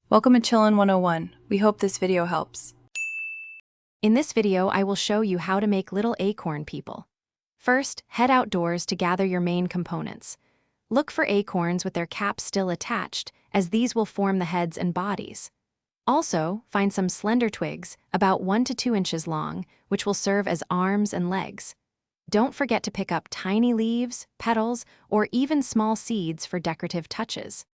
Welcome to Chillin' 101. We hope this video helps. In this video, I will show you how to make little acorn people. First, head outdoors to gather your main components. Look for acorns with their caps still attached, as these will form the heads and bodies. Also, find some slender twigs, about 1 to 2 inches long, which will serve as arms and legs. Don't forget to pick up tiny leaves, petals, or even small seeds for decorative touches.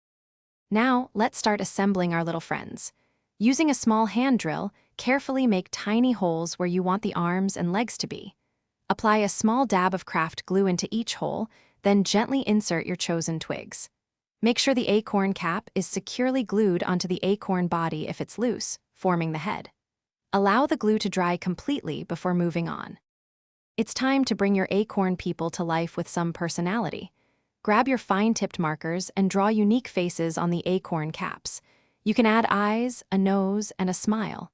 Now, let's start assembling our little friends. Using a small hand drill, carefully make tiny holes where you want the arms and legs to be. Apply a small dab of craft glue into each hole, then gently insert your chosen twigs. Make sure the acorn cap is securely glued onto the acorn body if it's loose, forming the head. Allow the glue to dry completely before moving on. It's time to bring your acorn people to life with some personality. Grab your fine-tipped markers and draw unique faces on the acorn caps. You can add eyes, a nose, and a smile.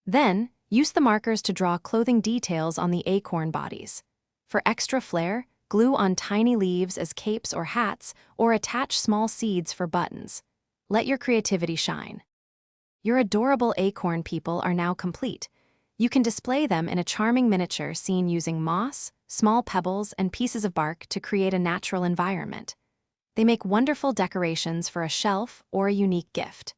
Then, use the markers to draw clothing details on the acorn bodies. For extra flair, glue on tiny leaves as capes or hats, or attach small seeds for buttons. Let your creativity shine. Your adorable acorn people are now complete. You can display them in a charming miniature seen using moss, small pebbles, and pieces of bark to create a natural environment. They make wonderful decorations for a shelf or a unique gift.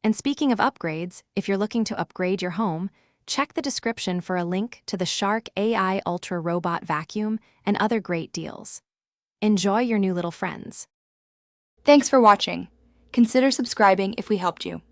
And speaking of upgrades, if you're looking to upgrade your home, check the description for a link to the Shark AI Ultra Robot Vacuum and other great deals. Enjoy your new little friends. Thanks for watching. Consider subscribing if we helped you.